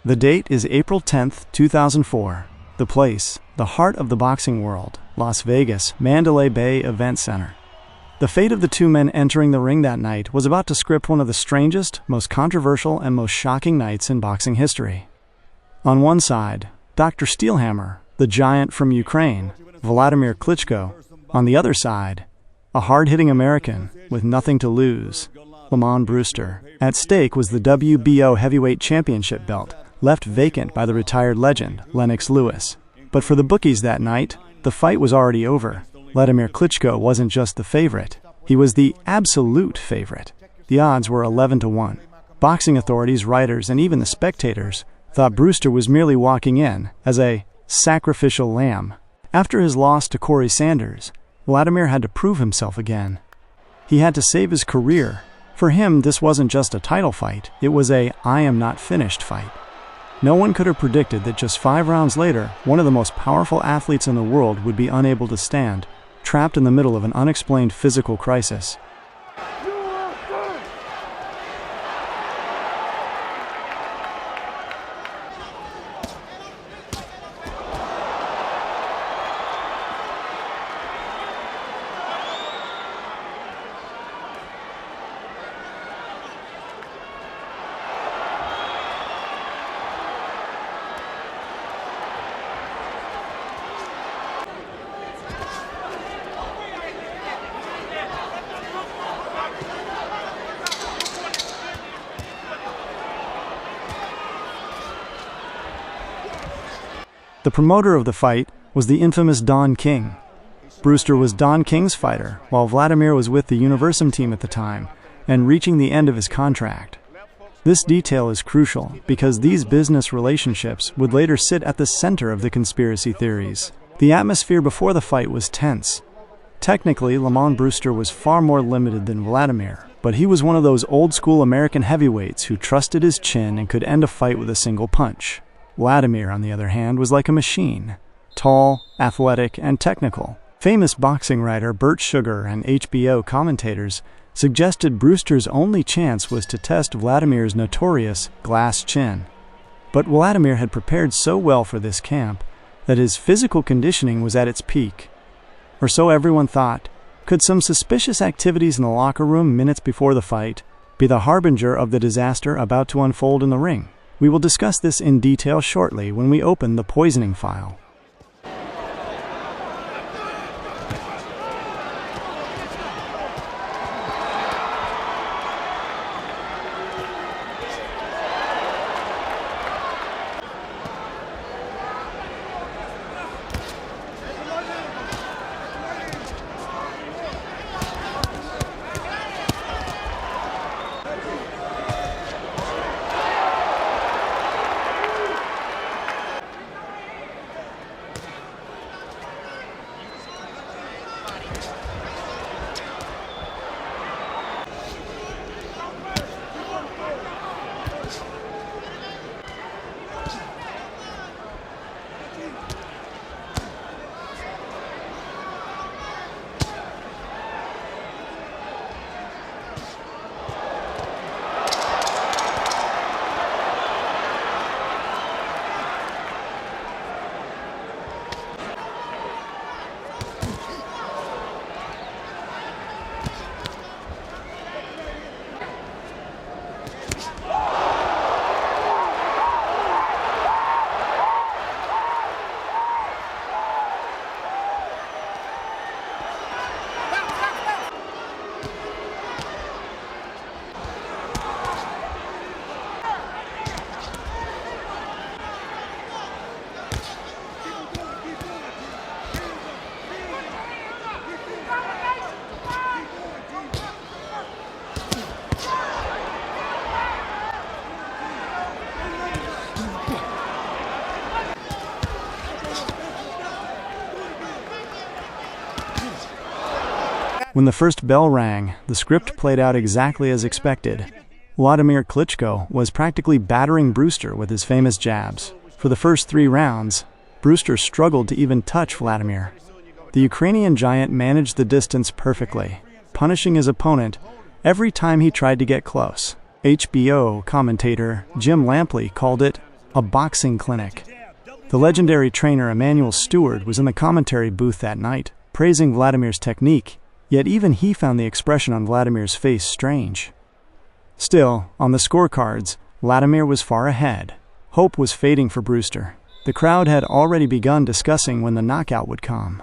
The date is April 10th, 2004. The place, the heart of the boxing world, Las Vegas, Mandalay Bay Event Center. The fate of the two men entering the ring that night was about to script one of the strangest, most controversial, and most shocking nights in boxing history. On one side, Dr. Steelhammer, the giant from Ukraine, Wladimir Klitschko. On the other side, a hard-hitting American with nothing to lose, Lamon Brewster. At stake was the WBO heavyweight championship belt, left vacant by the retired legend, Lennox Lewis. But for the bookies that night, the fight was already over. Wladimir Klitschko wasn't just the favorite, he was the absolute favorite. The odds were 11-1. Boxing authorities, writers, and even the spectators thought Brewster was merely walking in as a sacrificial lamb. After his loss to Corey Sanders, Wladimir had to prove himself again. He had to save his career. For him, this wasn't just a title fight, it was a I am not finished fight. No one could have predicted that just 5 rounds later, one of the most powerful athletes in the world would be unable to stand, trapped in the middle of an unexplained physical crisis. The promoter of the fight was the infamous Don King. Brewster was Don King's fighter, while Wladimir was with the Universum team at the time and reaching the end of his contract. This detail is crucial because these business relationships would later sit at the center of the conspiracy theories. The atmosphere before the fight was tense. Technically, Lamon Brewster was far more limited than Wladimir, but he was one of those old-school American heavyweights who trusted his chin and could end a fight with a single punch. Wladimir, on the other hand, was like a machine, tall, athletic, and technical. Famous boxing writer Bert Sugar and HBO commentators suggested Brewster's only chance was to test Wladimir's notorious glass chin. But Wladimir had prepared so well for this camp that his physical conditioning was at its peak. Or so everyone thought. Could some suspicious activities in the locker room minutes before the fight be the harbinger of the disaster about to unfold in the ring? We will discuss this in detail shortly when we open the poisoning file. When the first bell rang, the script played out exactly as expected. Wladimir Klitschko was practically battering Brewster with his famous jabs. For the first 3 rounds, Brewster struggled to even touch Wladimir. The Ukrainian giant managed the distance perfectly, punishing his opponent every time he tried to get close. HBO commentator Jim Lampley called it a boxing clinic. The legendary trainer Emanuel Steward was in the commentary booth that night, praising Vladimir's technique, yet even he found the expression on Vladimir's face strange. Still, on the scorecards, Wladimir was far ahead. Hope was fading for Brewster. The crowd had already begun discussing when the knockout would come.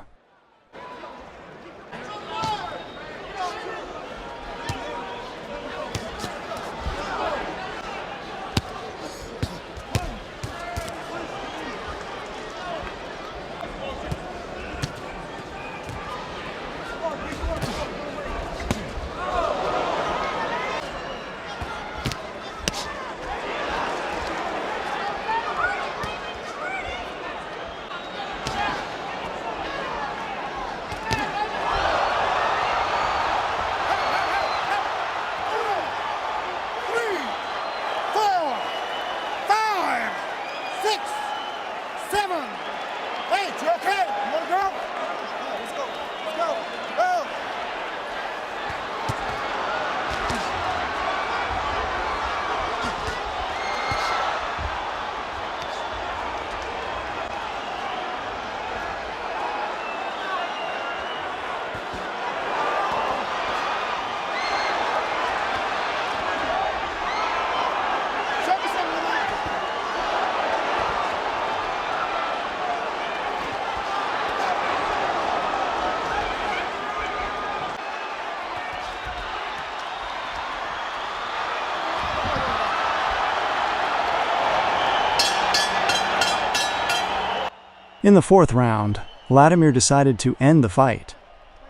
In the fourth round, Wladimir decided to end the fight.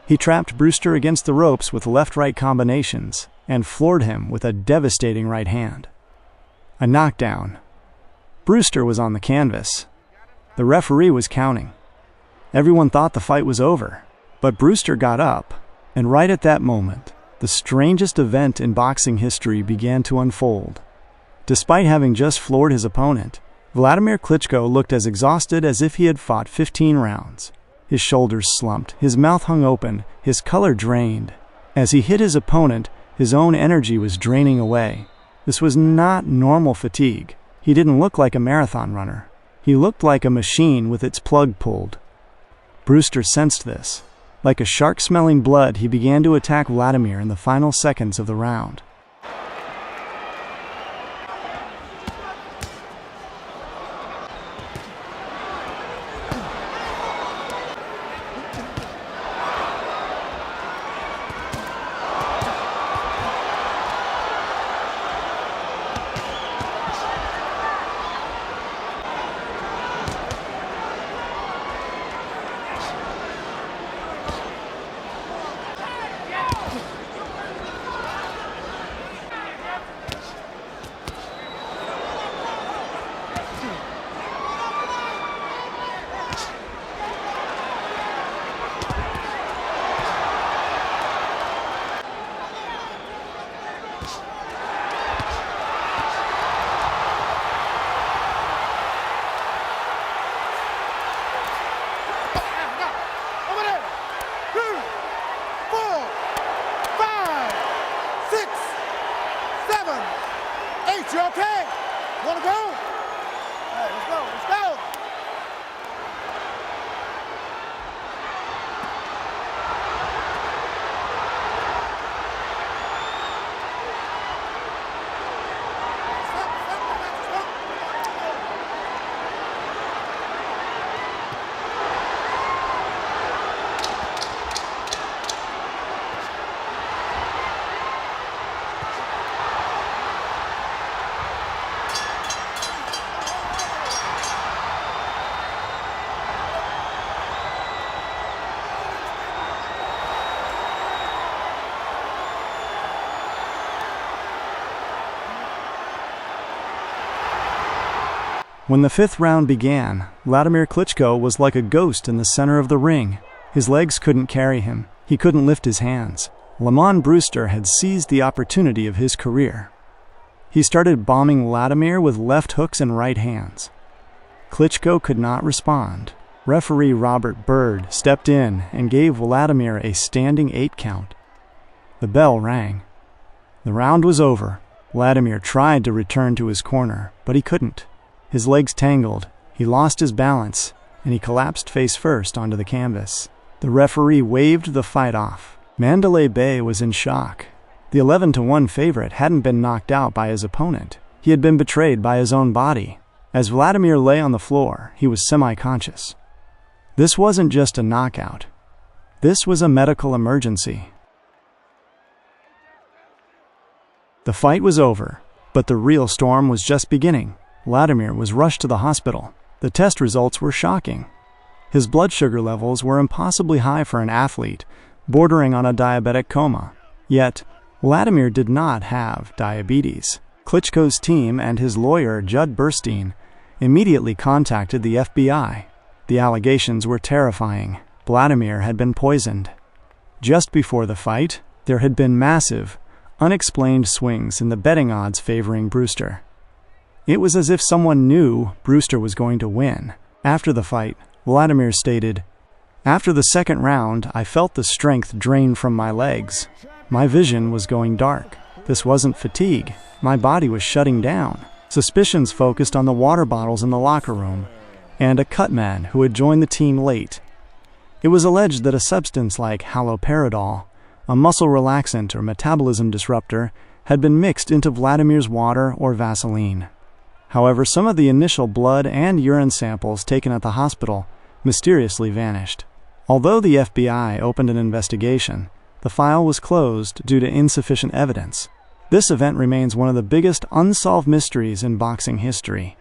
He trapped Brewster against the ropes with left-right combinations and floored him with a devastating right hand. A knockdown. Brewster was on the canvas. The referee was counting. Everyone thought the fight was over, but Brewster got up, and right at that moment, the strangest event in boxing history began to unfold. Despite having just floored his opponent, Wladimir Klitschko looked as exhausted as if he had fought 15 rounds. His shoulders slumped, his mouth hung open, his color drained. As he hit his opponent, his own energy was draining away. This was not normal fatigue. He didn't look like a marathon runner. He looked like a machine with its plug pulled. Brewster sensed this. Like a shark smelling blood, he began to attack Wladimir in the final seconds of the round. You okay? Wanna go? All right, let's go, let's go. When the fifth round began, Wladimir Klitschko was like a ghost in the center of the ring. His legs couldn't carry him. He couldn't lift his hands. Lamon Brewster had seized the opportunity of his career. He started bombing Wladimir with left hooks and right hands. Klitschko could not respond. Referee Robert Bird stepped in and gave Wladimir a standing 8 count. The bell rang. The round was over. Wladimir tried to return to his corner, but he couldn't. His legs tangled, he lost his balance, and he collapsed face first onto the canvas. The referee waved the fight off. Mandalay Bay was in shock. The 11-1 favorite hadn't been knocked out by his opponent. He had been betrayed by his own body. As Wladimir lay on the floor, he was semi-conscious. This wasn't just a knockout. This was a medical emergency. The fight was over, but the real storm was just beginning. Wladimir was rushed to the hospital. The test results were shocking. His blood sugar levels were impossibly high for an athlete, bordering on a diabetic coma. Yet, Wladimir did not have diabetes. Klitschko's team and his lawyer, Judd Burstein, immediately contacted the FBI. The allegations were terrifying. Wladimir had been poisoned. Just before the fight, there had been massive, unexplained swings in the betting odds favoring Brewster. It was as if someone knew Brewster was going to win. After the fight, Wladimir stated, "After the second round, I felt the strength drain from my legs. My vision was going dark. This wasn't fatigue. My body was shutting down." Suspicions focused on the water bottles in the locker room and a cutman who had joined the team late. It was alleged that a substance like haloperidol, a muscle relaxant or metabolism disruptor, had been mixed into Wladimir's water or Vaseline. However, some of the initial blood and urine samples taken at the hospital mysteriously vanished. Although the FBI opened an investigation, the file was closed due to insufficient evidence. This event remains one of the biggest unsolved mysteries in boxing history.